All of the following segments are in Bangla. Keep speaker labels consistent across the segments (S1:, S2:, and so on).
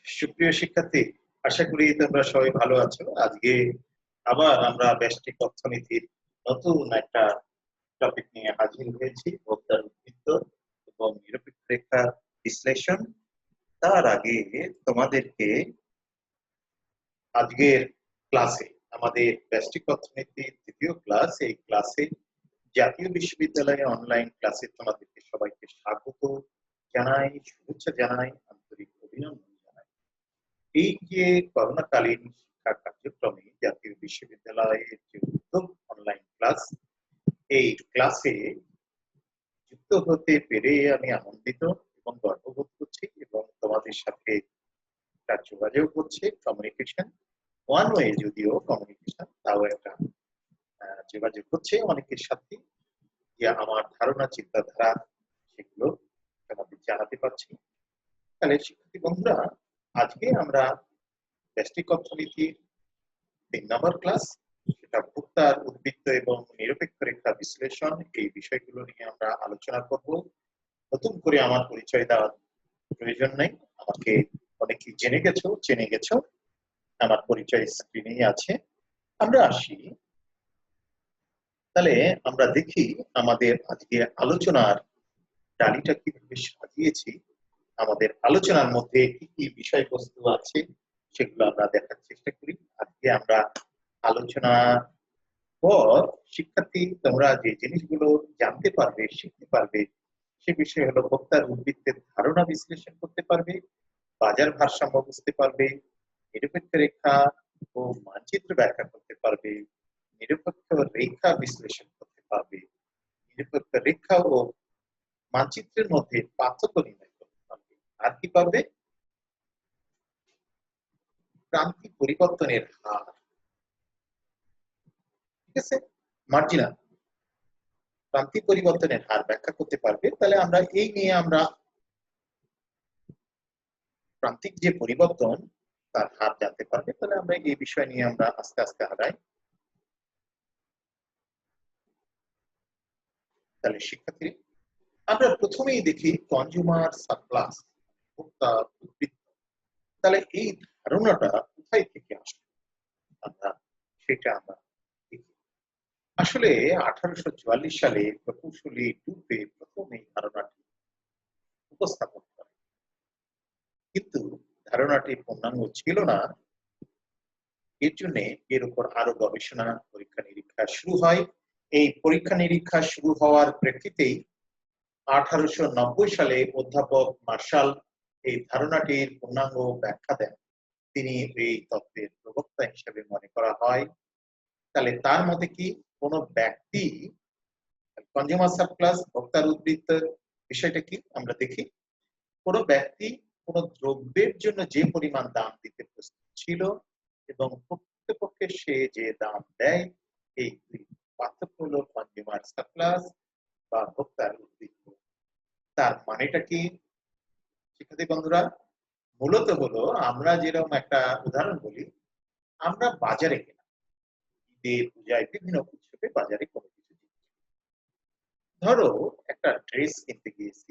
S1: সুপ্রিয় শিক্ষার্থী, আশা করি তোমরা সবাই ভালো আছো। আজকে আবার আমরা ব্যষ্টিক অর্থনীতির নতুন একটা টপিক নিয়ে হাজির হয়েছি, ভোক্তার উদ্বৃত্ত এবং নিরপেক্ষ রেখা বিশ্লেষণ। তার আগে তোমাদেরকে আজকের ক্লাসে, আমাদের ব্যষ্টিক অর্থনীতির দ্বিতীয় ক্লাস, এই ক্লাসে জাতীয় বিশ্ববিদ্যালয়ে অনলাইন ক্লাসে তোমাদেরকে সবাইকে স্বাগত জানাই, শুভেচ্ছা জানাই, আন্তরিক অভিনন্দন জানাই। এই যে করোনাকালীন শিক্ষা কার্যক্রমে জাতীয় বিশ্ববিদ্যালয়ের যে উদ্যোগ অনলাইন ক্লাস, এই ক্লাসে যুক্ত হতে পেরে আমি আনন্দিত এবং গর্ববোধ করছি, এবং তোমাদের সাথে একটা যোগাযোগ হচ্ছে, কমিউনিকেশন ওয়ান ওয়ে, যদিও কমিউনিকেশন, তাও একটা যোগাযোগ হচ্ছে অনেকের সাথে, যে আমার ধারণা চিন্তাধারা সেগুলো তোমাদের জানাতে পারছি। তাহলে শিক্ষার্থী বন্ধুরা, আজকে আমরা ব্যষ্টিক অর্থনীতির 3 নম্বর ক্লাস, সেটা ভোক্তার উদ্বৃত্ত এবং নিরপেক্ষ রেখা বিশ্লেষণ, এই বিষয়গুলো নিয়ে আমরা আলোচনা করব। নতুন করে আমার পরিচয় দেওয়ার প্রয়োজন নেই, আমাকে অনেকেই চেনে গেছো, আমার পরিচয় স্ক্রিনেই আছে। আমরা আসি, তাহলে আমরা দেখি আমাদের আজকে আলোচনার ডালিটা কিভাবে সাজিয়েছি। আমাদের আলোচনার মধ্যে কি কি বিষয়বস্তু আছে সেগুলো আমরা দেখার চেষ্টা করি। আজকে আমরা আলোচনা পর শিক্ষার্থী তোমরা যে জিনিসগুলো জানতে পারবে, শিখতে পারবে, সে বিষয় হলো ভোক্তার উদ্বৃত্তের ধারণা বিশ্লেষণ করতে পারবে, বাজার ভারসাম্য বুঝতে পারবে, নিরপেক্ষ রেখা ও মানচিত্র ব্যাখ্যা করতে পারবে, নিরপেক্ষ রেখা বিশ্লেষণ করতে পারবে, নিরপেক্ষ রেখা ও মানচিত্রের মধ্যে পার্থক্য নির্ণয় করতে পারবে। আর কি পারবে? প্রান্তিক পরিবর্তনের হার, ঠিক আছে, মার্জিনাল প্রান্তিক পরিবর্তনের হার ব্যাখ্যা করতে পারবে। তাহলে আমরা এই নিয়ে আমরা প্রান্তিক যে পরিবর্তন তার হার জানতে পারবে। তাহলে আমরা এই বিষয় নিয়ে আমরা আস্তে আস্তে আগাই। তাহলে শিক্ষার্থী, আমরা প্রথমেই দেখি কনজিউমার সারপ্লাস, ভোক্তা উদ্বৃত্ত। তাহলে এই ধারণাটা কোথায় থেকে আসে আমরা সেটা আমরা দেখি। আসলে 1844 সালে প্রকৌশলী ডুপে প্রথম এই ধারণাটি উপস্থাপন করে, কিন্তু ধারণাটি পূর্ণাঙ্গ ছিল না। এর জন্য এর উপর আরো গবেষণা, পরীক্ষা নিরীক্ষা শুরু হয়। এই পরীক্ষা নিরীক্ষা শুরু হওয়ার প্রেক্ষিতেই 1890 সালে অধ্যাপক মার্শাল এই ধারণাটির পূর্ণাঙ্গ ব্যাখ্যা দেন। তিনি এই তত্ত্বের প্রবক্তা হিসেবে মনে করা হয়। তাহলে তার মতে কি, কোন ব্যক্তি, কনজিউমার সারপ্লাস, ভোক্তার উদ্বৃত্ত বিষয়টা কি আমরা দেখি। কোন ব্যক্তি কোন দ্রব্যের জন্য যে পরিমাণ দাম দিতে প্রস্তুত ছিল এবং প্রকৃতপক্ষে সে যে দাম দেয়, এই পার্থক্য হলো কনজিউমার সারপ্লাস বা ভোক্তার উদ্বৃত্ত। তার মানেটা কি শিক্ষার্থী বন্ধুরা? মূলত হলো, আমরা যেরকম একটা উদাহরণ বলি, আমরা বাজারে কেনা, ঈদে, পূজায়, বিভিন্ন উৎসবে বাজারে কোনো কিছু, ধরো একটা ড্রেস কিনতে গিয়েছি,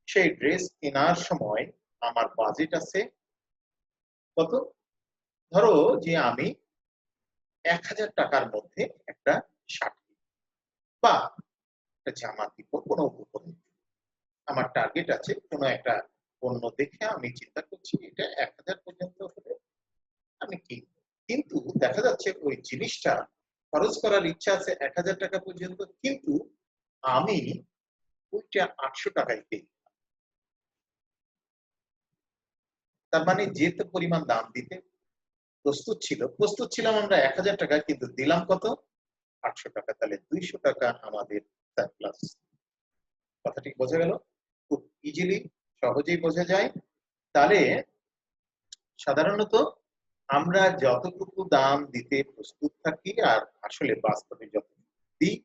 S1: সেই ড্রেস কেনার সময় আমার বাজেট আছে কত? ধরো যে আমি 1000 টাকার মধ্যে একটা শার্ট বা একটা জামা দিব, কোনো উপকরণ। আমার টার্গেট আছে কোনো একটা পণ্য দেখে আমি চিন্তা করছি এটা 1000 পর্যন্ত হলে আমি কিনবো। কিন্তু দেখা যাচ্ছে ওই জিনিসটা খরচ করার ইচ্ছা আছে 1000 টাকা পর্যন্ত, কিন্তু আমি ওইটা 800 টাকায় কিনি। তার মানে যে পরিমাণ দাম দিতে প্রস্তুত ছিলাম আমরা 1000 টাকা, কিন্তু দিলাম কত? 800 টাকা। তাহলে 200 টাকা আমাদের সারপ্লাস। কথাটি বোঝা গেল? খুব ইজিলি, সহজেই বোঝা যায়। তাহলে সাধারণত আমরা যতটুকু দাম দিতে প্রস্তুত থাকি আর আসলে বাস্তবে যতটুকু দিই,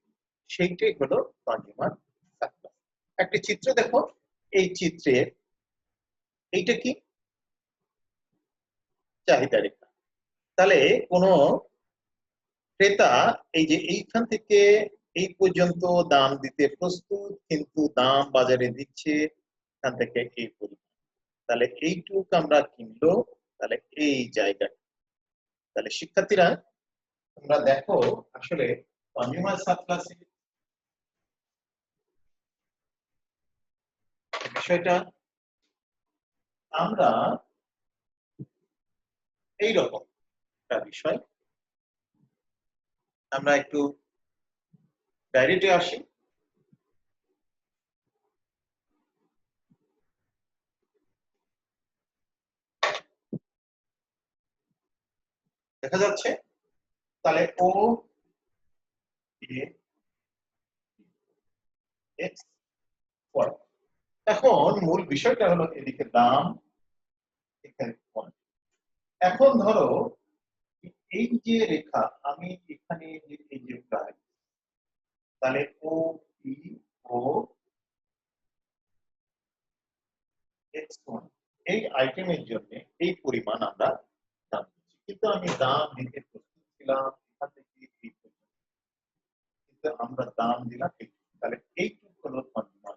S1: সেইটাই হলো কনজিউমার সারপ্লাস। একটি চিত্র দেখো, এই চিত্রে এইটা কি? চাহিদা রেখা। তাহলে কোন ক্রেতা এই যে এইখান থেকে এই পর্যন্ত দাম দিতে প্রস্তুত, কিন্তু দাম বাজারে দিচ্ছে এখান থেকে এই পরিমাণ। তাহলে এইটুক আমরা কিনলো, তাহলে এই জায়গা। তাহলে শিক্ষার্থীরা তোমরা দেখো আসলে কনজিউমার সারপ্লাসে বিষয়টা আমরা এইরকম একটা বিষয়, আমরা একটু ডাইরেক্টে আসি। দেখা যাচ্ছে তাহলে ও এক্স ওয়াই। এখন মূল বিষয়টা হলো এদিকে দাম, এখানে quantity। এখন ধরো এই যে রেখা, আমি এখানে এই যে প্রাইস, তাহলে ও পি ও এক্স ওয়ান এই আইটেমের জন্য এই পরিমাণ আমরা দাম দিচ্ছি, কিন্তু আমি দাম দিতে প্রস্তুত ছিলাম এখান থেকে এই পর্যন্ত, কিন্তু আমরা দাম দিলাম তাহলে এইটুকু হলো কনজিউমার।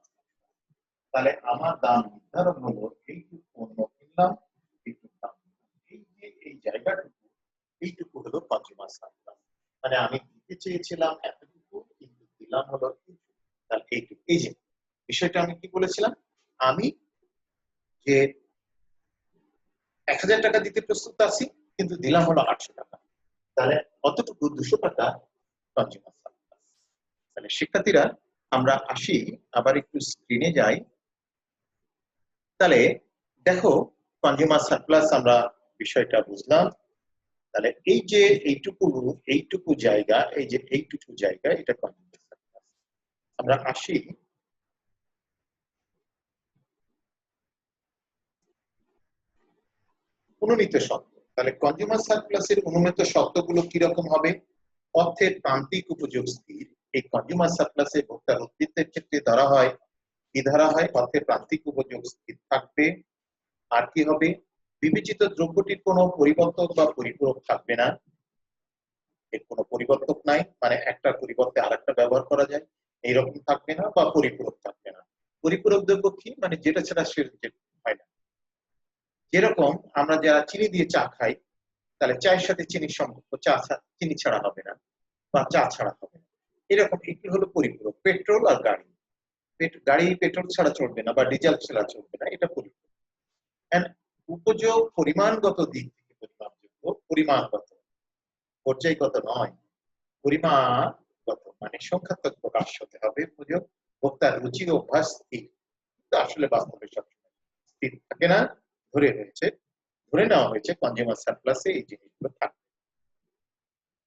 S1: তাহলে আমার দাম নির্ধারণ হলো এইটুকু পণ্য কিনলাম, এইটুকু দাম, এই যে এই জায়গাটুকু, এইটুকু হলো কনজিউমার সারপ্লাস। মানে আমি দিতে চেয়েছিলাম এতটুকু, কিন্তু দিলাম হলো তাহলে এইটুকু। এই যে বিষয়টা আমি কি বলেছিলাম, আমি যে 1000 টাকা দিতে প্রস্তুত আছি, কিন্তু দিলাম হলো 800 টাকা, তাহলে অতটুকু 200 টাকা কনজিউমার সারপ্লাস। তাহলে শিক্ষার্থীরা আমরা আসি, আবার একটু স্ক্রিনে যাই। তাহলে দেখো কনজিউমার সারপ্লাস আমরা বিষয়টা বুঝলাম। তাহলে এই যে এইটুকু জায়গা, এই যে এইটুকু জায়গা, এটা কনজিউমার সারপ্লাস। আমরা আসি অনুমিত শর্ত। তাহলে কনজিউমার সারপ্লাসের অনুমিত শর্তগুলো কি রকম হবে? অর্থের প্রান্তিক উপযোগ স্থির। এই কনজিউমার সারপ্লাসে ভোক্তার উদ্বৃত্তের ক্ষেত্রে ধরা হয়, কি ধরা হয়? অর্থের প্রান্তিক উপযোগ স্থির থাকবে। আর কি হবে? বিবেচিত দ্রব্যটির কোনো পরিবর্তক বা পরিপূরক থাকবে না। এর কোনো পরিবর্তক নাই, মানে একটা পরিবর্তে আরেকটা ব্যবহার করা যায়, এইরকম থাকবে না, বা পরিপূরক থাকবে না। পরিপূরক দ্রব্য কি? মানে যেটা ছাড়া সে হয় না। যেরকম আমরা যারা চিনি দিয়ে চা খাই, তাহলে চায়ের সাথে চিনির সম্পর্ক, চা চিনি ছাড়া হবে না, বা চা ছাড়া হবে না। এরকম একটি হলো পরিপূরক। পেট্রোল আর গাড়ি, গাড়ি পেট্রোল ছাড়া চলবে না বা ডিজেল ছাড়া চলবে না, এটা পরিপূরক। উপযোগ পরিমাণগত দিক থেকে পরিমাপযোগ্য, পরিমাণগত, পর্যায়গত নয়, পরিমাণগত, মানে সংখ্যাত্মক প্রকাশ হতে হবে উপযোগ। ভোক্তার রুচি ও অভ্যাস স্থির, কিন্তু আসলে বাস্তবে সবসময় স্থির থাকে না। ধরে নেওয়া হয়েছে কনজিউমার সারপ্লাসে এই জিনিসগুলো থাকবে।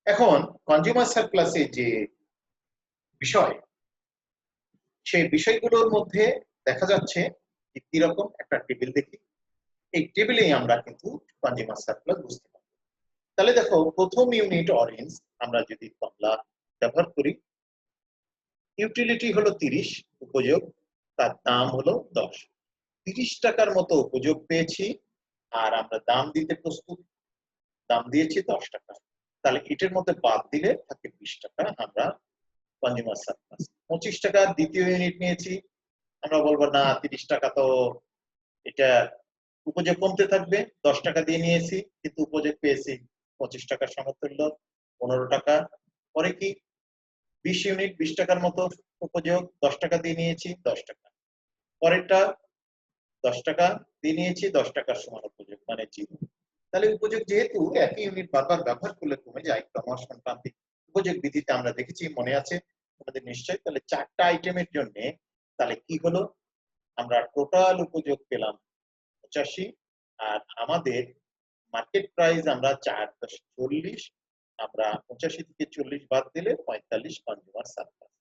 S1: এখন কনজিউমার সারপ্লাসে যে বিষয়, সেই বিষয়গুলোর মধ্যে দেখা যাচ্ছে কিরকম একটা টেবিল দেখি। এই টেবিলেই আমরা কিন্তু কনজিউমার সারপ্লাস বুঝতে পারি। তাহলে দেখো প্রথম ইউনিট অরেঞ্জ, আমরা যদি কমলা ব্যবহার করি, ইউটিলিটি হলো 30, উপযোগ, তার দাম হলো 10। 30 টাকার মতো উপযোগ পেয়েছি, আর আমরা দাম দিতে প্রস্তুত, দাম দিয়েছি 10 টাকা। তাহলে এটার মধ্যে বাদ দিলে থাকে 20 টাকা, আমরা কনজিউমার সারপ্লাস। 25 টাকা দ্বিতীয় ইউনিট নিয়েছি, আমরা বলবো না 30 টাকা তো, এটা উপযোগ কমতে থাকবে, 10 টাকা দিয়ে নিয়েছি, কিন্তু উপযোগ পেয়েছি 25 টাকার সমতুল্য, 15 টাকা। পরে কি 20 ইউনিট, 20 টাকার মতো উপযোগ, 10 টাকা দিয়ে নিয়েছি, 10 টাকা। পরেরটা 10 টাকা দিয়ে নিয়েছি, 10 টাকার সমান উপযোগ, মানে 0। তাহলে উপযোগ যেহেতু একই ইউনিট বারবার ব্যবহার করলে কমে যায়, ক্রমশ প্রান্তিক উপযোগ বিধিতে আমরা দেখেছি, মনে আছে আমাদের নিশ্চয়ই। তাহলে 4টা আইটেমের জন্য তাহলে কি হলো, আমরা টোটাল উপযোগ পেলাম 85, আর আমাদের মার্কেট প্রাইস আমরা 4.40, আমরা 85 থেকে 40 বাদ দিলে 45 কনজিউমার সারপ্লাস।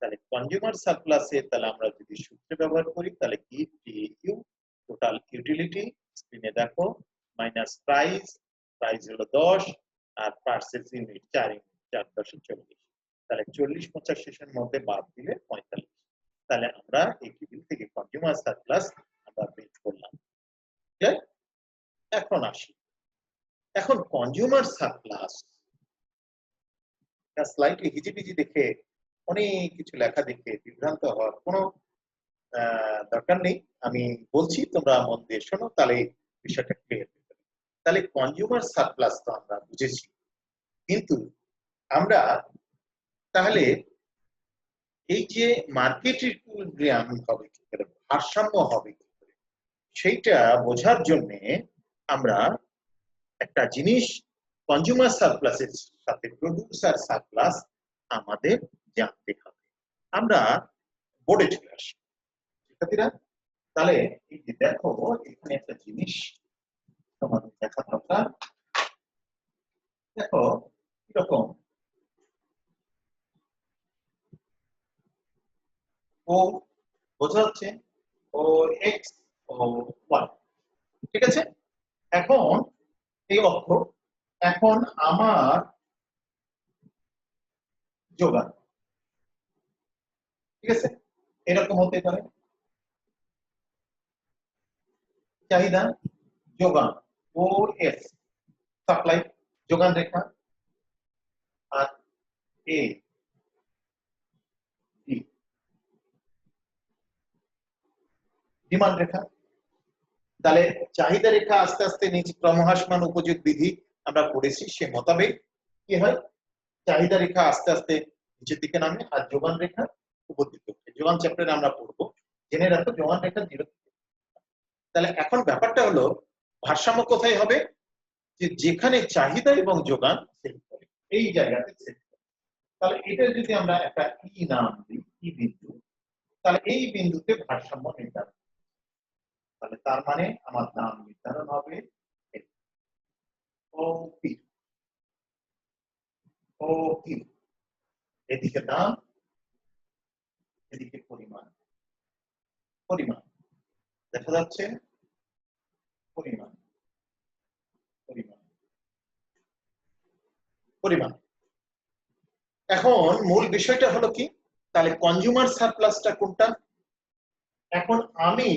S1: তাহলে কনজিউমার সারপ্লাসে তাহলে আমরা যদি সূত্র ব্যবহার করি, তাহলে কি টিইউ, টোটাল ইউটিলিটি, স্ক্রিনে দেখো, মাইনাস প্রাইস, প্রাইস হলো 10, আর পারচেজ ইউনিট 4 ইউনিট, 4.40। তাহলে 40 85 এর মধ্যে বাদ দিলে 45। তাহলে আমরা এই টেবিল থেকে কনজিউমার সারপ্লাস আমরা বের করলাম। এখন আসি, এখন কনজিউমার সারপ্লাস স্লাইডলি হিজিবিজি দেখে, অনেক কিছু লেখা দেখে বিভ্রান্ত হওয়ার কোনো দরকার নেই, আমি বলছি তোমরা মন দিয়ে শোনো, তাহলে বিষয়টা ক্লিয়ার হয়ে যাবে। তাহলে কনজিউমার সারপ্লাস তো আমরা বুঝেছি, কিন্তু আমরা তাহলে এই যে মার্কেট ইকুইলিব্রিয়াম হবে কি করে, ভারসাম্য হবে কি করে, সেইটা বোঝার জন্য আমরা একটা জিনিস কনজিউমার সারপ্লাসের সাথে প্রোডিউসার সারপ্লাস আমাদের জানতে হবে। আমরা বোর্ডে চলে আসি শিক্ষার্থীরা। তাহলে এই যে দেখো এখানে একটা জিনিস তোমাদের দেখা দরকার। দেখো এরকম ও বোঝা হচ্ছে ও এক্স ও ওয়াই, ঠিক আছে। এখন এই অক্ষ, এখন আমার যোগান, ঠিক আছে, এরকম হতে পারে চাহিদা যোগান ও এস, সাপ্লাই যোগান রেখা, আর এ ডি ডিমান্ড রেখা। তাহলে চাহিদা রেখা আস্তে আস্তে নিচে ক্রমহ্রাসমান উপযোগ বিধি আমরা পড়েছি, সে মোতাবেক কি হয়, চাহিদা রেখা আস্তে আস্তে নিচের দিকে নামে, আর যোগান রেখা উপর দিকে উঠে। যোগান চ্যাপ্টারে আমরা পড়বো, জেনে রাখো যোগান রেখা 0। তাহলে এখন ব্যাপারটা হলো ভারসাম্য কোথায় হবে, যে যেখানে চাহিদা এবং যোগান সেট করে, এই জায়গাতে সেট করে। তাহলে এটা যদি আমরা একটা ই নাম দিই, ই বিন্দু, তাহলে এই বিন্দুতে ভারসাম্য নির্ধারণ, তাহলে তার মানে আমার দাম নির্ধারণ হবে ও পি, ও পি, এদিকে দাম, এদিকে পরিমাণ, পরিমাণ দেখা যাচ্ছে, পরিমাণ, পরিমাণ, পরিমাণ। এখন মূল বিষয়টা হলো কি, তাহলে কনজিউমার সারপ্লাসটা কোনটা, এখন আমি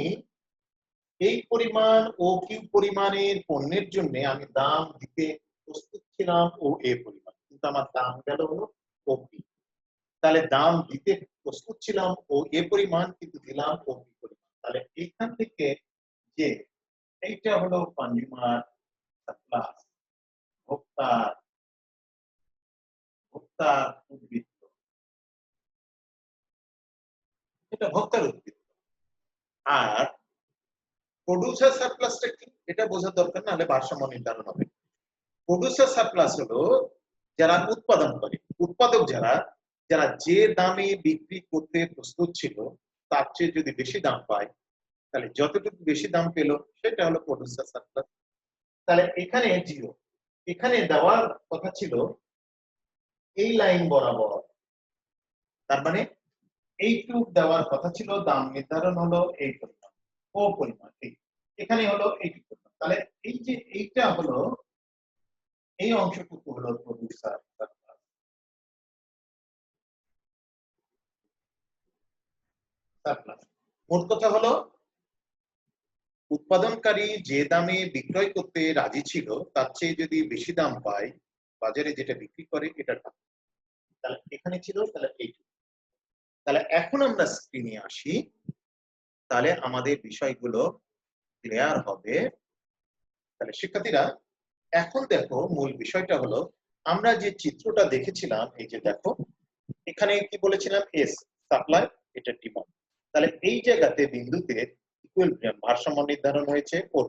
S1: এই পরিমাণ ও কিউ পরিমাণের পণ্যের জন্য আমি দাম দিতে প্রস্তুত ছিলাম ও এ পরিমাণ, কিন্তু আমার দাম গেল হলো ও পি। তাহলে দাম দিতে প্রস্তুত ছিলাম ও এ পরিমাণ, কিন্তু দিলাম ও পি পরিমাণ। তাহলে এইখান থেকে যে এইটা হলো কনজিউমার সারপ্লাস, ভোক্তার, ভোক্তার উদ্বৃত্ত, এটা ভোক্তার উদ্বৃত্ত। আর প্রোডিউসার সারপ্লাসটা কি, এটা বোঝার দরকার, না হলে ভারসাম্য নির্ধারণ হবে। প্রোডিউসার সারপ্লাস হলো যারা উৎপাদন করে, উৎপাদক যারা, যারা যে দামে বিক্রি করতে প্রস্তুত ছিল তার চেয়ে যদি বেশি দাম পায়, তাহলে যতটুকু বেশি দাম পেল সেটা হলো প্রোডিউসার সারপ্লাস। তাহলে এখানে জিরো, এখানে দেওয়ার কথা ছিল এই লাইন বরাবর, তার মানে এইটুক দেওয়ার কথা ছিল, দাম নির্ধারণ হলো এই পরিমাণ, ও পরিমাণ এই, এখানে হলো এইটুকু পরিমাণ। তাহলে এই যে এইটা হলো, এই অংশটুকু হলো প্রোডিউসার সারপ্লাস। মোট কথা হলো উৎপাদনকারী যে দামে বিক্রয় করতে রাজি ছিল তার চেয়ে যদি বেশি দাম পায় বাজারে যেটা বিক্রি করে এটার দাম, তাহলে এখানে ছিল, তাহলে এইটুকু। তাহলে এখন আমরা স্ক্রিনে আসি, তাহলে আমাদের বিষয়গুলো ক্লিয়ার হবে। তাহলে শিক্ষার্থীরা এখন দেখো মূল বিষয়টা হলো, আমরা যে চিত্রটা দেখেছিলাম, এই যে দেখো এখানে কি বলেছিলাম, এস সাপ্লাই, এটা ডিমান্ড। তাহলে এই জায়গাতে বিন্দুতে ইকুইলিব্রিয়াম ভারসাম্য নির্ধারণ হয়েছে ওর।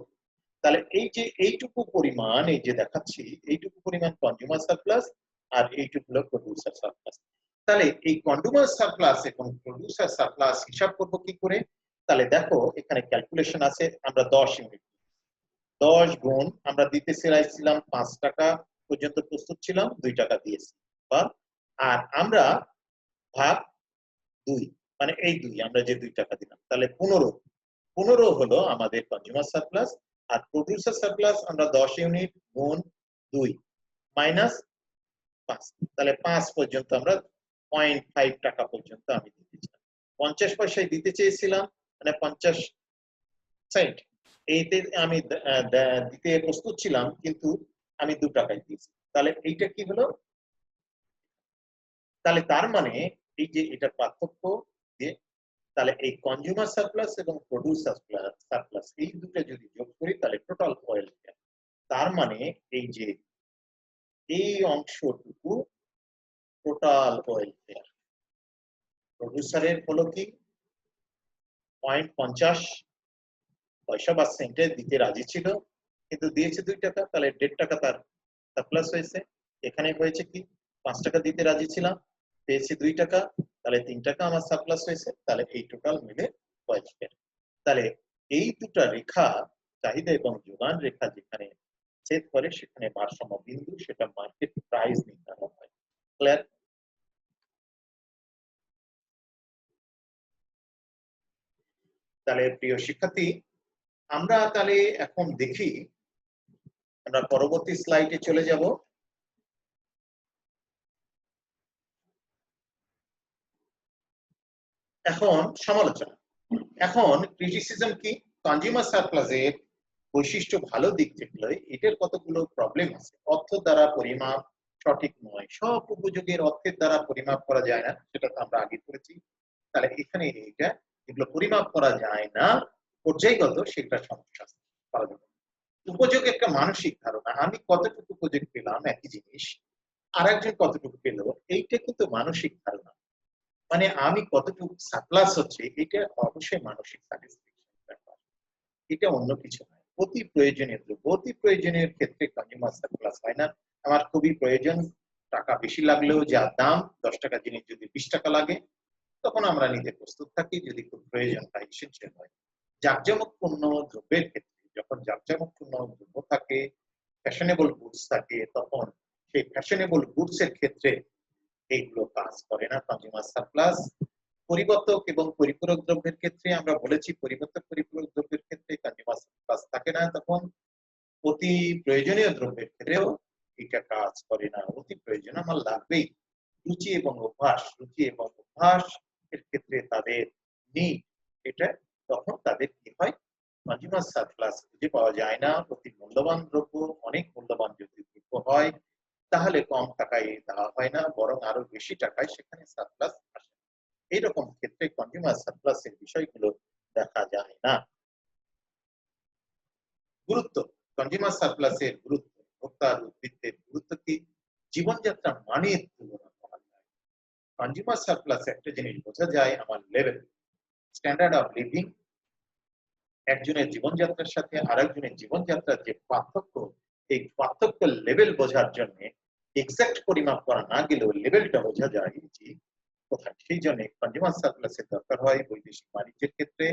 S1: তাহলে এই যে এইটুকু পরিমাণ, এই যে দেখাচ্ছি এইটুকু পরিমাণ কনজিউমার সারপ্লাস, আর এইটুকু হলো প্রোডিউসার সারপ্লাস। তাহলে এই কনজিউমার সারপ্লাস এবং প্রোডিউসার সারপ্লাস হিসাব করব কি করে, তাহলে দেখো এখানে ক্যালকুলেশন আছে, আমরা 10 ইউনিট, 10 গুণ, আমরা দিতে চাইছিলাম 5 টাকা পর্যন্ত প্রস্তুত ছিলাম, 2 টাকা দিয়েছি, আর আমরা ভাগ 2, মানে এই 2 আমরা যে 2 টাকা দিলাম, তাহলে 15, 15 হলো আমাদের কনজিউমার সারপ্লাস। আর প্রোডিউসার সারপ্লাস আমরা 10 ইউনিট গুণ 2 মাইনাস 5, তাহলে 5 পর্যন্ত আমরা 0.5 টাকা পর্যন্ত আমি দিতে চাই, 50 পয়সায় দিতে চেয়েছিলাম, মানে 50 সেন্ট এইতে আমি দিতে প্রস্তুত ছিলাম, কিন্তু আমি 2 টাকায় দিয়েছি। তাহলে এইটা কি হলো, তাহলে তার মানে এই যে এটার পার্থক্য যে তাহলে এই কনজিউমার সারপ্লাস এবং প্রোডিউসার সারপ্লাস এই দুটো যদি যোগ করি তাহলে টোটাল ওয়েলফেয়ার। তার মানে এই যে এই অংশটুকু টোটাল ওয়েলফেয়ার। প্রডিউসারের হলো কি 0.50 পয়সা বা সেন্টে দিতে রাজি ছিল, কিন্তু দিয়েছে 2 টাকা, তাহলে 1.5 টাকা তার সারপ্লাস হয়েছে। এখানে হয়েছে কি 5 টাকা দিতে রাজি ছিলাম, পেয়েছি 2 টাকা, তাহলে 3 টাকা আমার সারপ্লাস হয়েছে। তাহলে এই টোটাল মিলে ওয়েলফেয়ার। তাহলে এই দুটা রেখা, চাহিদা এবং যোগান রেখা যেখানে ছেদ করে সেখানে ভারসাম্য বিন্দু, সেটা মার্কেট প্রাইস নির্ধারণ হয়। ক্লিয়ার? তাহলে প্রিয় শিক্ষার্থী, আমরা তাহলে এখন দেখি, আমরা পরবর্তী স্লাইডে চলে যাব। এখন সমালোচনা। এখন ক্রিটিসিজম কি? কনজিউমার সারপ্লাসের বৈশিষ্ট্য ভালো দিক যেগুলো, এটার কতগুলো প্রবলেম আছে। অর্থ দ্বারা পরিমাপ সঠিক নয়, সব উপযোগের অর্থের দ্বারা পরিমাপ করা যায় না, সেটা তো আমরা আগে পড়েছি। তাহলে এখানে এটা যেগুলো পরিমাপ করা যায় না পর্যায়গত, সেটা সমস্যা করা যাবে। উপযোগ একটা মানসিক ধারণা, আমি কতটুকু উপযোগ পেলাম একই জিনিস, আর একজন কতটুকু পেল, এইটা কিন্তু মানসিক ধারণা। মানে আমি কতটুকু সারপ্লাস হচ্ছে, এটা অবশ্যই মানসিক স্যাটিসফ্যাকশন ব্যাপার, এটা অন্য কিছু নয়। অতি প্রয়োজনীয় দ্রব্য, অতি প্রয়োজনীয় ক্ষেত্রে কনজিউমার সারপ্লাস হয় না। আমার খুবই প্রয়োজন, টাকা বেশি লাগলেও যা দাম, 10 টাকা জিনিস যদি 20 টাকা লাগে, তখন আমরা নিতে প্রস্তুত থাকি যদি খুব প্রয়োজন হয়, এসেনশিয়াল হয়। জাঁকজমকপূর্ণ দ্রব্যের ক্ষেত্রে, যখন জাঁকজমকপূর্ণ দ্রব্য থাকে, ফ্যাশনেবল গুডস থাকে, তখন সেই ফ্যাশনেবল গুডস এর ক্ষেত্রে এইগুলো কাজ করে না কনজিউমার সারপ্লাস। পরিবর্তক এবং পরিপূরক দ্রব্যের ক্ষেত্রে আমরা বলেছি, পরিবর্তক পরিপূরক দ্রব্যের ক্ষেত্রে কনজিউমার সারপ্লাস থাকে না। তখন অতি প্রয়োজনীয় দ্রব্যের ক্ষেত্রেও এটা কাজ করে না। অতি প্রয়োজন আমার লাগবেই। রুচি এবং অভ্যাস, রুচি এবং অভ্যাস এর ক্ষেত্রে তাদের নিড, এটা তখন তাদের কি হয়, কনজিউমার সারপ্লাস খুঁজে পাওয়া যায় না। অতি মূল্যবান দ্রব্য, অনেক মূল্যবান যদি দ্রব্য হয়, তাহলে কম টাকায় দেওয়া হয় না, বরং আরো বেশি টাকায় সেখানে সারপ্লাস আসে। এইরকম ক্ষেত্রে কনজিউমার সারপ্লাসের বিষয়গুলো দেখা যায় না। গুরুত্ব, কনজিউমার সারপ্লাসের গুরুত্ব, ভোক্তার উদ্বৃত্তের গুরুত্ব কি? জীবনযাত্রার মানের তুলনা করা যায়। কনজিউমার সারপ্লাসে একটা জিনিস বোঝা যায়, আমার লেভেল, স্ট্যান্ডার্ড অফ লিভিং, একজনের জীবনযাত্রার সাথে আরেকজনের জীবনযাত্রার যে পার্থক্য, এই পার্থক্য লেভেল বোঝার জন্য এক্সাক্ট পরিমাপ করা না গেলেও লেভেলটা বোঝা যায় যে কোথায়। সেই জন্য কনজিউমার সারপ্লাসের দরকার হয় বৈদেশিক বাণিজ্যের ক্ষেত্রে।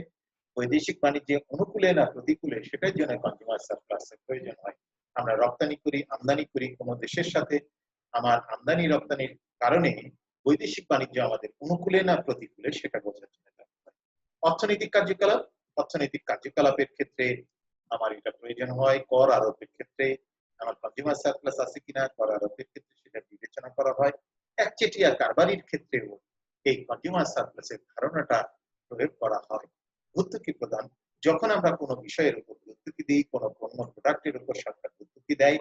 S1: বৈদেশিক বাণিজ্যে অনুকূলে না প্রতিকূলে, সেটার জন্য কনজিউমার সারপ্লাসের প্রয়োজন হয়। আমরা রপ্তানি করি, আমদানি করি কোনো দেশের সাথে, আমার আমদানি রপ্তানির কারণে বৈদেশিক বাণিজ্য আমাদের অনুকূলে না প্রতিকূলে, সেটা বোঝার জন্য অর্থনৈতিক কার্যকলাপ, অর্থনৈতিক কার্যকলাপের ক্ষেত্রে আমার এটা প্রয়োজন হয়। কর আরোপের ক্ষেত্রে আমার কনজিউমার সারপ্লাস আছে কিনা, কর আরোপের ক্ষেত্রে সেটা বিবেচনা করা হয়। একচেটিয়া কারবারির ক্ষেত্রেও এই কনজিউমার সারপ্লাসের ধারণাটা প্রয়োগ করা হয়। ভর্তুকি প্রদান, যখন আমরা কোনো বিষয়ের উপর ভর্তুকি দিই, কোনো পণ্য প্রোডাক্টের উপর সরকার ভর্তুকি দেয়,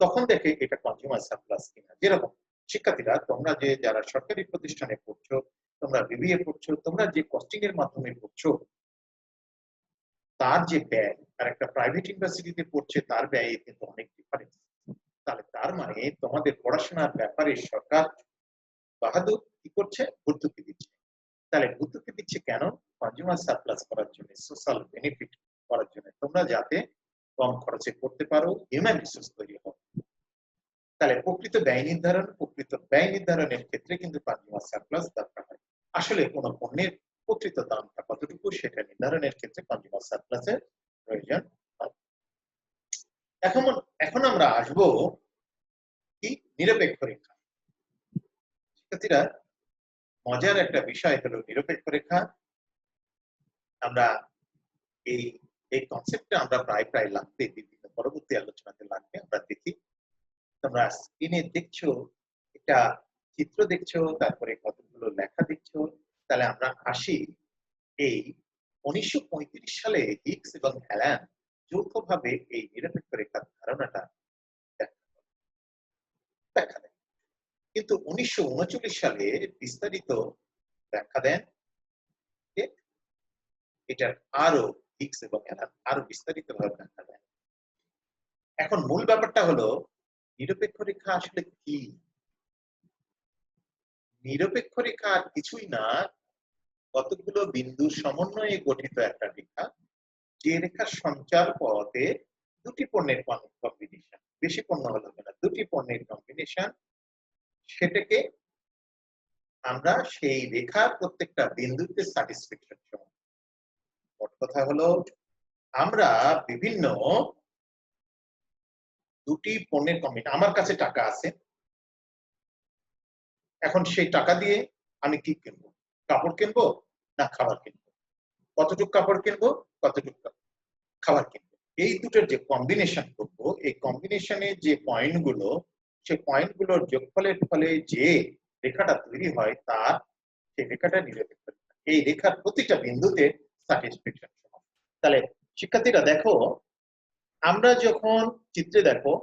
S1: তখন দেখে এটা কনজিউমার সারপ্লাস কিনা। যেরকম শিক্ষার্থীরা, তোমরা যে যারা সরকারি প্রতিষ্ঠানে পড়ছো, তোমরা বিবিএ পড়ছো, তোমরা যে কস্টিং এর মাধ্যমে পড়ছো, তার যে ব্যয় আর একটা প্রাইভেট ইউনিভার্সিটিতে পড়ছে তার ব্যয় কিন্তু অনেক ডিফারেন্স। তাহলে তার মানে তোমাদের পড়াশোনার ব্যাপারে সরকার বাহাদুর কি করছে, ভর্তুকি দিচ্ছে। তাহলে ভর্তুকি দিচ্ছে কেন? কনজিউমার সারপ্লাস করার জন্য, সোশ্যাল বেনিফিট করার জন্য, তোমরা যাতে কম খরচে করতে পারো, হিউম্যান রিসোর্স তৈরি হবে। তাহলে প্রকৃত ব্যয় নির্ধারণ, প্রকৃত ব্যয় নির্ধারণের ক্ষেত্রে কিন্তু কনজিউমার সারপ্লাস দরকার হয়। আসলে কোনো পণ্যের প্রকৃত দামটা কতটুকু, সেটা নির্ধারণের ক্ষেত্রে কনজিউমার সারপ্লাসের প্রয়োজন হয়। এখন এখন আমরা আসব কি, নিরপেক্ষ রেখা। শিক্ষার্থীরা, মজার একটা বিষয় হলো নিরপেক্ষ রেখা। আমরা এই এই কনসেপ্টটা আমরা প্রায় প্রায় লাগবে, বিভিন্ন পরবর্তী আলোচনাতে লাগবে। আমরা দেখি, তোমরা স্ক্রিনে দেখছো একটা চিত্র দেখছো, তারপরে কতগুলো লেখা দেখছো। তাহলে আমরা আসি, এই 1935 সালে হিগস এবং অ্যালান যৌথভাবে এই নিরপেক্ষ রেখার ধারণাটা ব্যাখ্যা দেন। কিন্তু 1939 সালে বিস্তারিত ব্যাখ্যা দেন এটার আরো ফিক্স এবং আরো বিস্তারিত ভাবে দেখা যায়। এখন মূল ব্যাপারটা হলো নিরপেক্ষ রেখা আসলে কি? নিরপেক্ষ রেখা আর কিছুই না, কতগুলো বিন্দুর সমন্বয়ে গঠিত একটা রেখা, যে রেখার সঞ্চার পথে দুটি পণ্যের কম্বিনেশন, বেশি পণ্য হলো না, দুটি পণ্যের কম্বিনেশন, সেটাকে আমরা সেই রেখার প্রত্যেকটা বিন্দুতে স্যাটিসফ্যাকশন সমান। মোট কথা হলো আমরা বিভিন্ন দুটি পণ্যের কম্বিনেশন, আমার কাছে টাকা আছে, এখন সেই টাকা দিয়ে আমি কি কিনবো? কাপড় কিনবো না খাবার কিনবো? কতটুকু কাপড় কিনবো, কতটুকু খাবার কিনবো? এই দুটোর যে কম্বিনেশন করবো, এই কম্বিনেশনে যে পয়েন্ট গুলো, সেই পয়েন্ট গুলোর যোগফলের ফলে যে রেখাটা তৈরি হয়, তার সেই রেখাটা নিরপেক্ষ রেখা। এই রেখার প্রতিটা বিন্দুতে স্যাটিসফ্যাকশন সমান। তাহলে শিক্ষার্থীরা দেখো, আমরা যখন চিত্রে দেখো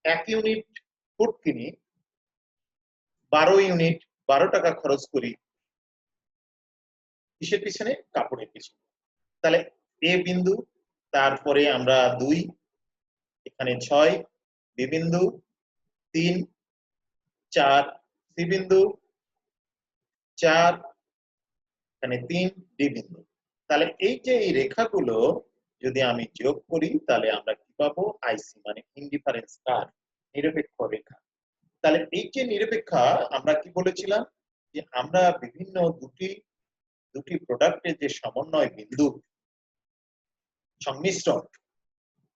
S1: 1 ইউনিট ফুড কিনি, 12 ইউনিট 12 টাকা খরচ করি কিসের পিছনে? কাপড়ের পিছনে। তাহলে এ বিন্দু, তারপরে আমরা 2, এখানে 6, বি বিন্দু 3, 4, সি বিন্দু 4, এখানে 3, ডি বিন্দু। তাহলে এই যে এই রেখাগুলো যদি আমি যোগ করি, তাহলে আমরা কি পাবো? আইসি মানে ইনডিফারেন্স কার্ভ, নিরপেক্ষ রেখা। তাহলে এই যে নিরপেক্ষা, আমরা কি বলেছিলাম যে আমরা বিভিন্ন দুটি প্রোডাক্টের যে সমন্বয় বিন্দু, সংমিশ্রণ,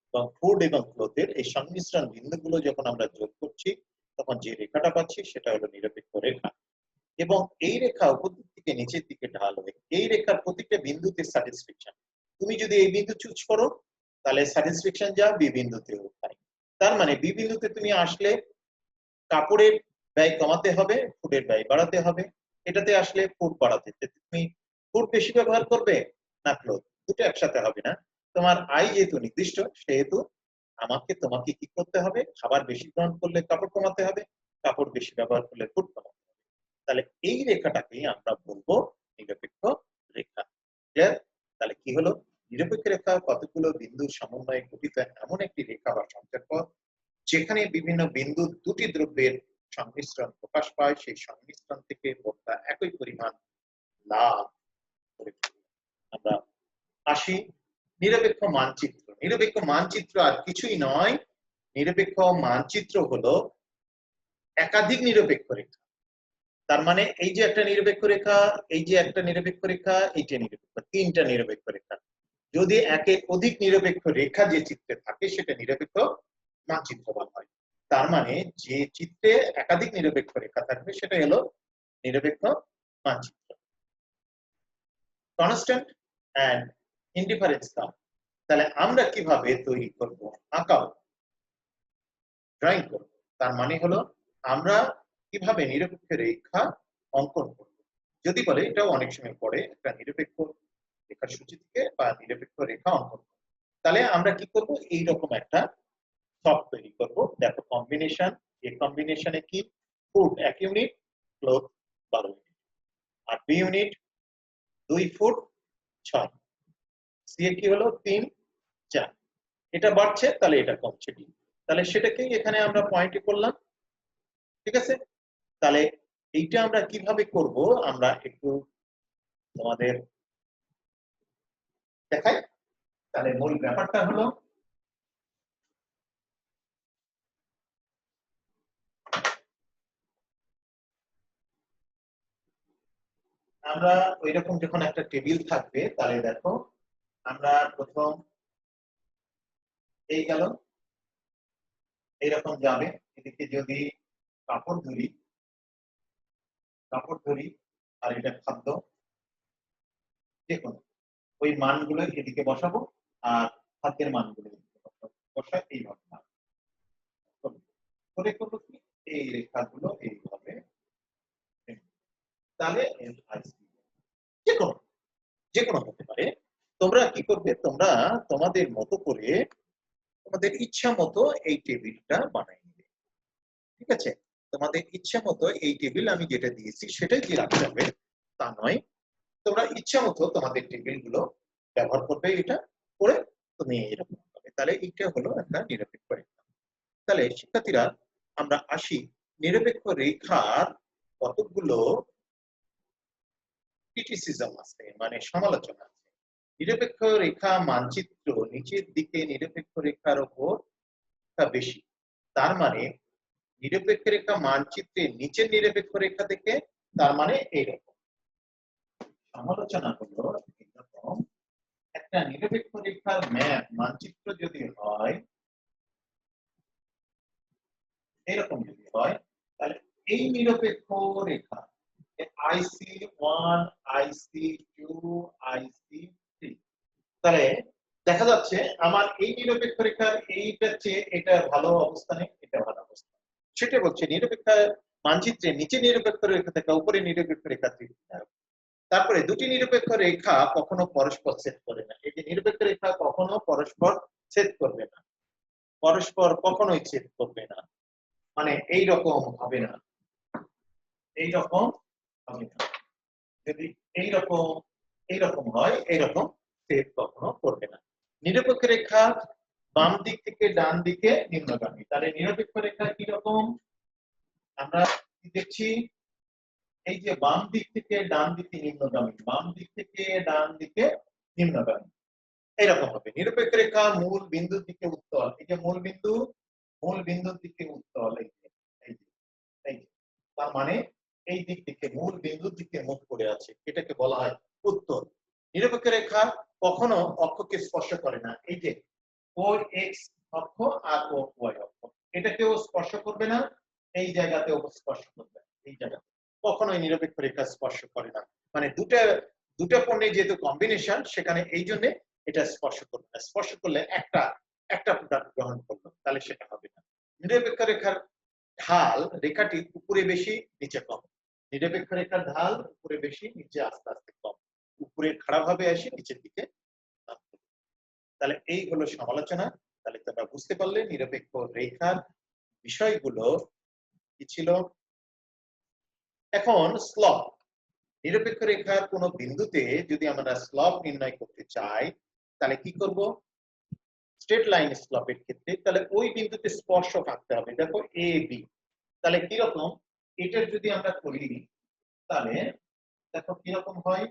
S1: এবং ফুড এবং ক্লথের এই সংমিশ্রণ বিন্দুগুলো যখন আমরা যোগ করছি, তখন যে রেখাটা পাচ্ছি সেটা হলো নিরপেক্ষ রেখা। এবং এই রেখা উপর দিক থেকে নিচের দিকে ঢাল হবে। এই রেখার প্রতিটা বিন্দুতে স্যাটিসফ্যাকশন। তুমি যদি এই বিন্দু চুজ করো, তাহলে স্যাটিসফ্যাকশন যা বি বিন্দুতেও তাই। তার মানে বি বিন্দুতে তুমি আসলে কাপড়ের ব্যয় কমাতে হবে, ফুডের ব্যয় বাড়াতে হবে। এটাতে আসলে ফুড বাড়াতে, তুমি ফুড বেশি ব্যবহার করবে না ক্লথ, দুটো একসাথে হবে না। তোমার আয় যেহেতু নির্দিষ্ট, সেহেতু তোমাকে কি করতে হবে? খাবার বেশি গ্রহণ করলে কাপড় কমাতে হবে, কাপড় বেশি ব্যবহার করলে ফুড কমাতে হবে। তাহলে এই রেখাটাকেই আমরা বলবো নিরপেক্ষ রেখা। ক্লিয়ার? তাহলে কি হলো? নিরপেক্ষ রেখা কতগুলো বিন্দুর সমন্বয়ে গঠিত এমন একটি রেখা বা সঞ্চারপথ, যেখানে বিভিন্ন বিন্দু দুটি দ্রব্যের সংমিশ্রণ প্রকাশ পায়, সেই সংমিশ্রণ থেকে বক্তা একই পরিমাণ লাভ করে। আমরা আসি নিরপেক্ষ মানচিত্র। নিরপেক্ষ মানচিত্র আর কিছুই নয়, নিরপেক্ষ মানচিত্র হলো একাধিক নিরপেক্ষ রেখা। তার মানে এই যে একটা নিরপেক্ষ রেখা, এই যে একটা নিরপেক্ষ রেখা, এইটা নিরপেক্ষ, তিনটা নিরপেক্ষ রেখা। যদি একের অধিক নিরপেক্ষ রেখা যে চিত্রে থাকে, সেটা নিরপেক্ষ মানচিত্র বলা হয়। তার মানে যে চিত্রে একাধিক নিরপেক্ষ রেখা থাকবে, সেটা হলো নিরপেক্ষ মানচিত্র। Constant and indifference curve. তাহলে আমরা কিভাবে তৈরি করব? আঁকাবো, ড্রয়িং করব। তার মানে হলো আমরা কিভাবে নিরপেক্ষ রেখা অঙ্কন করব। যদি বলে, এটাও অনেক সময় পড়ে, একটা নিরপেক্ষ রেখার সূচি থেকে বা নিরপেক্ষ রেখা অঙ্কন, তাহলে আমরা কি করব? এইরকম একটা সফট তৈরি করব। দেখো কম্বিনেশন, এই কম্বিনেশনে কি? ফুড 1 ইউনিট, ক্লথ 12 ইউনিট, আর বি ইউনিট 2 ফুট 6, সি এর কি হলো 3, 4। এটা বাড়ছে, তাহলে এটা কমছে ডি। তাহলে সেটাকেই এখানে আমরা পয়েন্টে করলাম। ঠিক আছে? তাহলে এইটা আমরা কিভাবে করব, আমরা একটু তোমাদের দেখাই। তাহলে মূল ব্যাপারটা হলো, আমরা ওইরকম যখন একটা টেবিল থাকবে, তাহলে দেখো আমরা প্রথম এই গেল, এইরকম যাবে। এদিকে যদি কাপড় ধরি, আর এটা খাদ্য, দেখুন ওই মানগুলো এদিকে বসাবো, আর খাদ্যের মানগুলো এদিকে বসাবো, বসা এইভাবে করে করবো কি, এই রেখাগুলো এইভাবে, তাহলে যেকোনো যেকোনো হতে পারে। তোমরা কি করবে? তোমরা তোমাদের মতো করে, তোমাদের ইচ্ছা মতো এই টেবিলটা বানাই নেবে। ঠিক আছে? তোমাদের ইচ্ছা মতো এই টেবিল আমি যেটা দিয়েছি সেটাই দিয়ে রাখতে হবে তা নয়। তোমরা ইচ্ছা মতো তোমাদের টেবিল গুলো ব্যবহার করবে, এটা করে তুমি এরকম হবে। তাহলে এইটা হলো একটা নিরপেক্ষ রেখা। তাহলে শিক্ষার্থীরা আমরা আসি, নিরপেক্ষ রেখার কতগুলো ক্রিটিসিজম আছে, মানে সমালোচনা আছে। নিরপেক্ষ রেখা মানচিত্র নিচের দিকে নিরপেক্ষ রেখার উপর বেশি, তার মানে নিরপেক্ষ রেখা মানচিত্রের নিচের নিরপেক্ষ রেখা থেকে, তার মানে এইরকম। সমালোচনা হলো এরকম, একটা নিরপেক্ষ রেখার ম্যাপ মানচিত্র যদি হয় এরকম, যদি হয় তাহলে এই নিরপেক্ষ রেখা IC1, IC2, IC3, তাহলে দেখা যাচ্ছে আমার এই নিরপেক্ষ রেখার এইটা চেয়ে এটা ভালো অবস্থানে, এটা ভালো অবস্থানে। সেটা বলছে নিরপেক্ষ মানচিত্রে নিচে নিরপেক্ষ রেখা থেকে উপরে নিরপেক্ষ রেখা তৃতীয়। তারপরে দুটি নিরপেক্ষ রেখা কখনো পরস্পর ছেদ করে না। এই যে নিরপেক্ষ রেখা কখনো পরস্পর ছেদ করবে না, পরস্পর কখনোই ছেদ করবে না, মানে এইরকম হবে না, এইরকম হবে না। যদি এইরকম হয়, এইরকম ছেদ কখনো করবে না। নিরপেক্ষ রেখা বাম দিক থেকে ডান দিকে নিম্নগামী। তাহলে নিরপেক্ষ রেখা কিরকম আমরা দেখছি, এই যে বাম দিক থেকে ডান দিকে নিম্নগামী, বাম দিক থেকে ডান দিকে নিম্নগামী, এরকম হবে। নিরপেক্ষ রেখা মূল বিন্দুর দিকে উত্তল, এই যে মূল বিন্দুর দিকে উত্তল, এই যে তার মানে এই দিক থেকে মূল বিন্দুর দিকে মুখ করে আছে, এটাকে বলা হয় উত্তল। নিরপেক্ষ রেখা কখনো অক্ষকে স্পর্শ করে না, এই যে ও এক্স অক্ষ আর ও ওয়াই অক্ষ, এটাকেও স্পর্শ করবে না, এই জায়গাতেও স্পর্শ করবে না, এই জায়গাতে কখনোই নিরপেক্ষ রেখা স্পর্শ করে না। মানে দুটা পণ্যের যেহেতু কম্বিনেশন, সেখানে এই জন্য এটা স্পর্শ করবে না। স্পর্শ করলে একটা প্রোডাক্ট গ্রহণ করলো, তাহলে সেটা হবে না। নিরপেক্ষ রেখার ঢাল রেখাটি উপরে বেশি নিচে কম, নিরপেক্ষ রেখার ঢাল উপরে বেশি নিচে আস্তে আস্তে কম, উপরে খাড়াভাবে আসে নিচের দিকে। তাহলে এই হলো সমালোচনা। তাহলে তোমরা বুঝতে পারলে নিরপেক্ষ রেখার বিষয়গুলো কি ছিল। এখন স্লপ, নিরপেক্ষ রেখার কোন বিন্দুতে যদি আমরা স্লপ নির্ণয় করতে চাই তাহলে কি করব, স্ট্রেট লাইন স্লপের ক্ষেত্রে তাহলে ওই বিন্দুতে স্পর্শক আঁকতে হবে। দেখো এ বি, তাহলে কিরকম, এটার যদি আমরা করি তাহলে দেখো কিরকম হয়।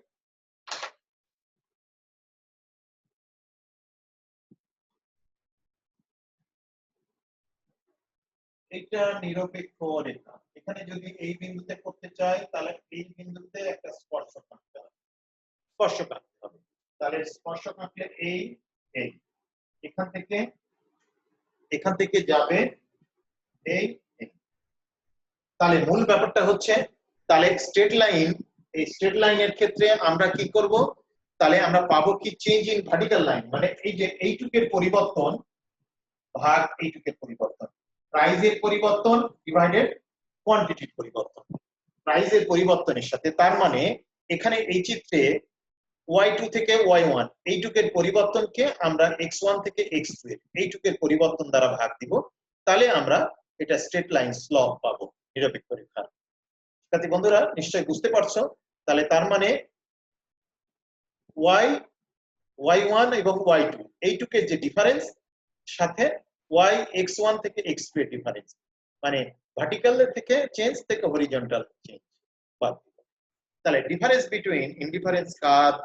S1: এটা নিরপেক্ষ রেখা, এখানে যদি এই বিন্দুতে করতে চাই তাহলে এই বিন্দুতে একটা স্পর্শক আঁকতে হবে, তাহলে স্পর্শক আঁকলে এই এখান থেকে যাবে এই, তাহলে মূল ব্যাপারটা হচ্ছে, তাহলে এই স্ট্রেট লাইনের ক্ষেত্রে আমরা কি করব, তাহলে আমরা পাবো কি চেঞ্জ ইন ভার্টিক্যাল লাইন, মানে এই যে এইটুকের পরিবর্তন ভাগ এইটুকের পরিবর্তন, প্রাইজের পরিবর্তন ডিভাইডেড কোয়ান্টিটির পরিবর্তন, প্রাইজের পরিবর্তনের সাথে। তার মানে এখানে এই চিত্রে y2 থেকে y1 এইটুকের পরিবর্তনকে আমরা x1 থেকে x2 এইটুকের পরিবর্তন দ্বারা ভাগ দিব, তাহলে আমরা এটা স্ট্রেট লাইন স্লপ পাবো নিরপেক্ষ রেখার। শিক্ষার্থী বন্ধুরা নিশ্চয়ই বুঝতে পারছো। তাহলে তার মানে y1 এবং y2 এইটুকের যে ডিফারেন্স সাথে y x1 থেকে x2 এর ডিফারেন্স, মানে ভার্টিক্যাল থেকে চেঞ্জ থেকে হরিজন্টাল চেঞ্জ বাদ। তাহলে ডিফারেন্স বিটুইন ইনডিফারেন্স কার্ভ,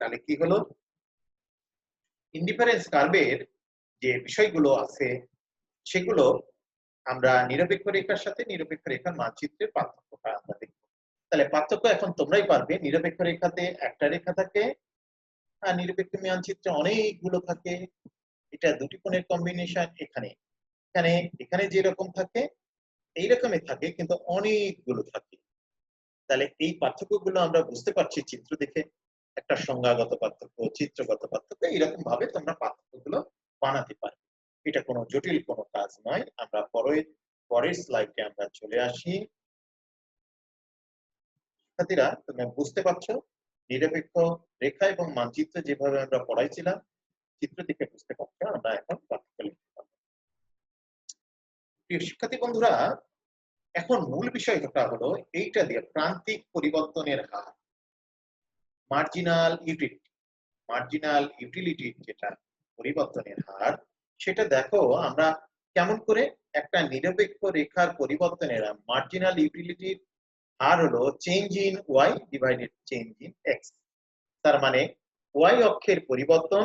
S1: তাহলে কি হলো, ইনডিফারেন্স কার্ভের যে বিষয়গুলো আছে সেগুলো আমরা নিরপেক্ষ রেখার সাথে নিরপেক্ষ রেখার মানচিত্রের পার্থক্যটা আমরা দেখব। তাহলে পার্থক্য এখন তোমরাই পারবে, নিরপেক্ষ রেখাতে একটা রেখা থাকে আর নিরপেক্ষ মানচিত্রে অনেকগুলো থাকে, এটা দুটি কোণের কম্বিনেশন। এখানে এখানে এখানে যেরকম থাকে এইরকমই থাকে, কিন্তু অনেকগুলো থাকে। তাহলে এই পার্থক্যগুলো আমরা বুঝতে পারছি চিত্র দেখে, একটা সংজ্ঞাগত পার্থক্য, চিত্রগত পার্থক্য, এরকম ভাবে তোমরা পার্থক্যগুলো বানাতে পারবে। এটা কোনো জটিল কোনো কাজ নয়। আমরা পরের স্লাইডে আমরা চলে আসি। শিক্ষার্থীরা তোমরা বুঝতে পারছো নিরপেক্ষ রেখা এবং মানচিত্র যেভাবে আমরা পড়াইছিলাম, চিত্র দেখে বুঝতে পারছো আমরা এখন পার্থক্য লিখতে পারবো। প্রিয় শিক্ষার্থী বন্ধুরা, এখন মূল বিষয়টা হলো এইটা দিয়ে প্রান্তিক পরিবর্তনের হার, মার্জিনাল ইউটিলিটি। মার্জিনাল ইউটিলিটি যেটা পরিবর্তনের হার, সেটা দেখো আমরা কেমন করে একটা নিরপেক্ষ রেখার পরিবর্তনের মার্জিনাল ইউটিলিটির হার হলো change in Y divided change in X. তার মানে ওয়াই অক্ষের পরিবর্তন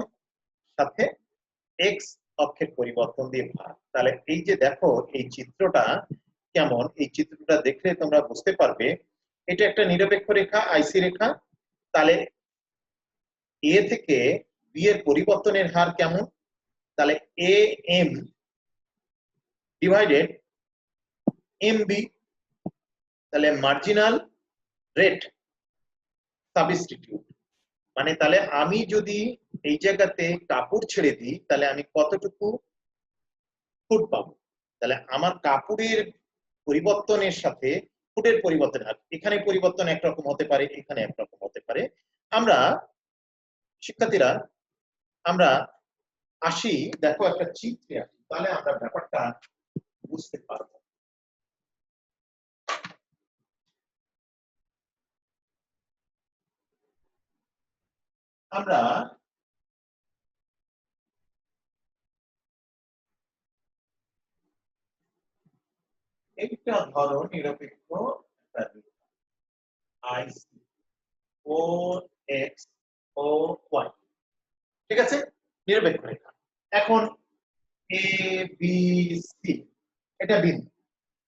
S1: সাথে এক্স অক্ষের পরিবর্তন দিয়ে ভাগ। তাহলে এই যে দেখো এই চিত্রটা কেমন, এই চিত্রটা দেখলে তোমরা বুঝতে পারবে এটা একটা নিরপেক্ষ রেখা, আইসি রেখা। তাহলে এ থেকে বি এর পরিবর্তনের হার কেমন, তাহলে A M divided M B, তাহলে মার্জিনাল রেট সাবস্টিটিউট। মানে তাহলে আমি যদি এই জায়গাতে কাপড় ছেড়ে দিই তাহলে আমি কতটুকু ফুট পাবো। তাহলে আমার কাপড়ের পরিবর্তনের সাথে ফুটের পরিবর্তন, এখানে পরিবর্তন একরকম হতে পারে, এখানে একরকম হতে পারে। আমরা শিক্ষার্থীরা আমরা আসি, দেখো একটা চিত্রে আসি, তাহলে আমরা ব্যাপারটা বুঝতে পারবো। আমরা একটা ধরো নিরপেক্ষ আইসি ও এক্স ও ওয়াই, ঠিক আছে, নিরপেক্ষ রেখা। এখন এ বি সি এটা বিন্দু।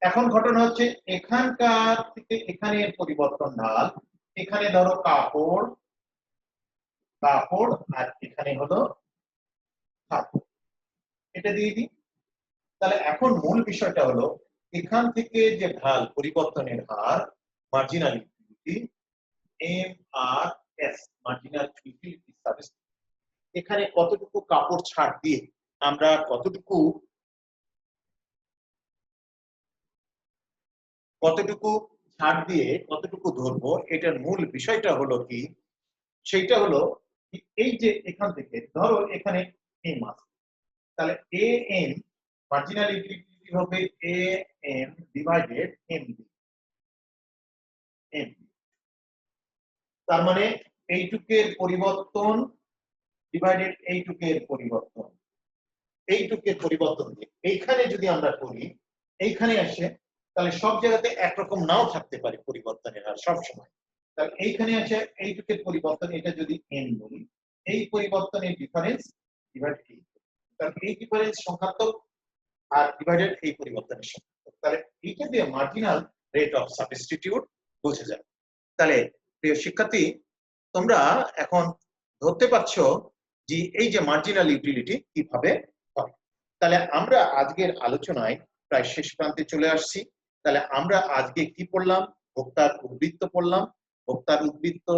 S1: এখন ঘটনা হচ্ছে এখানকার থেকে এখানে পরিবর্তন ঢাল, এখানে ধরো কাপড় কাপড় আর এখানে হলো ধাতু, এটা দিয়ে দিই। তাহলে এখন মূল বিষয়টা হলো এখান থেকে যে ঢাল পরিবর্তনের হার marginal utility M R S, marginal utility substitute, এখানে কতটুকু কাপড় ছাড় দিয়ে আমরা কতটুকু ছাড় দিয়ে কতটুকু ধরবো, এটার মূল বিষয়টা হলো কি, সেইটা হলো এই যে এখান থেকে ধরো এখানে এম আছে, তাহলে এ এম মার্জিনাল ইউটিলিটি হবে A M divided M B. তার মানে এইটুকের পরিবর্তন ডিভাইডেড এইটুকের পরিবর্তন, এইটুকের পরিবর্তন দিয়ে এইখানে যদি আমরা করি, এইখানে আসে, তাহলে সব জায়গাতে একরকম নাও থাকতে পারে পরিবর্তনের হার সব সময়। তাহলে এইখানে আসে এইটুকের পরিবর্তন, এটা যদি এন বলি, এই পরিবর্তনের ডিফারেন্স ডিভাইডেড এই, তাহলে এই ডিফারেন্স সংখ্যাত্মক আর ডিভাইডেড এই পরিবর্তনের সংখ্যাত্মক। তাহলে এইটা দিয়ে মার্জিনাল রেট অফ সাবস্টিটিউট বোঝা যায়। তাহলে প্রিয় শিক্ষার্থী, তোমরা এখন ধরতে পারছো যে এই যে মার্জিনাল ইউটিলিটি কিভাবে হয়। তাহলে আমরা আজকের আলোচনায় প্রায় শেষ প্রান্তে চলে আসছি। তাহলে আমরা আজকে কি পড়লাম, ভোক্তার উদ্বৃত্ত পড়লাম, ভোক্তার উদ্বৃত্ত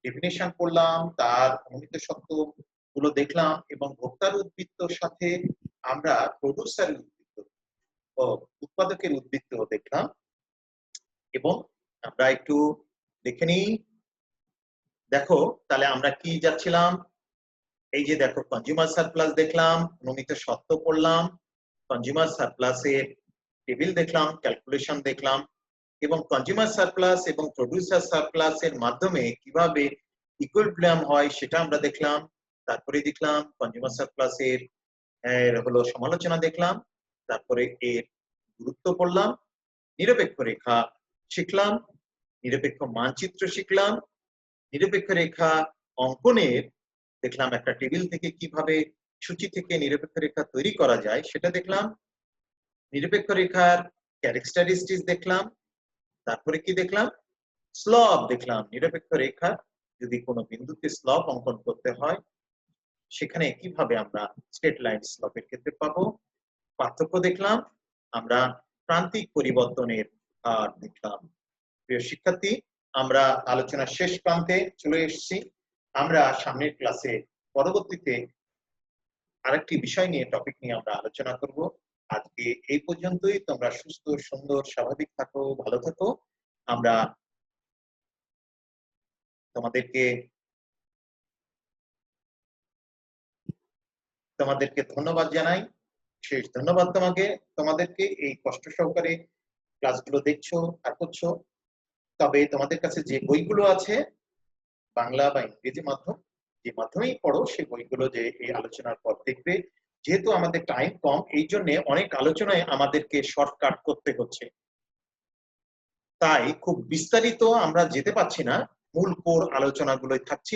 S1: ডেফিনেশন পড়লাম, তার অনুমিত শর্ত গুলো দেখলাম, এবং ভোক্তার উদ্বৃত্তর সাথে আমরা প্রডিউসারের উদ্বৃত্ত ও উৎপাদকের উদ্বৃত্ত দেখলাম। এবং আমরা একটু দেখে নিই, দেখো তাহলে আমরা কি যাচ্ছিলাম, এই যে দেখো কনজিউমার সারপ্লাস দেখলাম, অনুমিত শর্ত পড়লাম, কনজিউমার সারপ্লাসের টেবিল দেখলাম, ক্যালকুলেশন দেখলাম, এবং কনজিউমার সারপ্লাস এবং প্রোডিউসার সারপ্লাসের মাধ্যমে কিভাবে ইকুইলিব্রিয়াম হয় সেটা আমরা দেখলাম। তারপরে দেখলাম কনজিউমার সারপ্লাসের হলো সমালোচনা দেখলাম, তারপরে এর গুরুত্ব পড়লাম, নিরপেক্ষ রেখা শিখলাম, নিরপেক্ষ মানচিত্র শিখলাম, নিরপেক্ষ রেখা অঙ্কনের দেখলাম একটা টেবিল থেকে কিভাবে সূচি থেকে নিরপেক্ষ রেখা তৈরি করা যায় সেটা দেখলাম, নিরপেক্ষ রেখার ক্যারেক্টারিস্টিক্স দেখলাম, তারপরে কি দেখলাম, স্লপ দেখলাম, নিরপেক্ষ রেখা যদি কোনো বিন্দুতে স্লপ অঙ্কন করতে হয় সেখানে কিভাবে আমরা স্ট্রেট লাইন স্লপের ক্ষেত্রে পাবো, পার্থক্য দেখলাম, আমরা প্রান্তিক পরিবর্তনের হার দেখলাম। প্রিয় শিক্ষার্থী, আমরা আলোচনার শেষ প্রান্তে চলে এসেছি। আমরা সামনের ক্লাসে পরবর্তীতে আরেকটি বিষয় নিয়ে টপিক নিয়ে আমরা আলোচনা করব। আজকে এই পর্যন্তই। তোমরা সুস্থ, সুন্দর, স্বাভাবিক থাকো, ভালো থাকো। আমরা তোমাদেরকে ধন্যবাদ জানাই, শেষ ধন্যবাদ তোমাদেরকে এই কষ্ট সহকারে ক্লাসগুলো দেখছো আর করছো। তবে তোমাদের কাছে যে বইগুলো আছে বাংলা বা ইংরেজি মাধ্যম, যে মাধ্যমেই পড়ো সে বইগুলো যে এই আলোচনার পর দেখবে। যেহেতু আমাদের টাইম কম, এই জন্য অনেক আলোচনায় আমাদেরকে শর্টকাট করতে হচ্ছে, তাই খুব বিস্তারিত আমরা যেতে পারছি না, মূল কোর আলোচনাগুলোই থাকছি।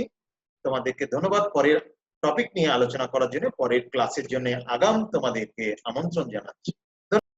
S1: তোমাদেরকে ধন্যবাদ পরের টপিক নিয়ে আলোচনা করার জন্য। পরের ক্লাসের জন্য আগাম তোমাদেরকে আমন্ত্রণ জানাচ্ছি।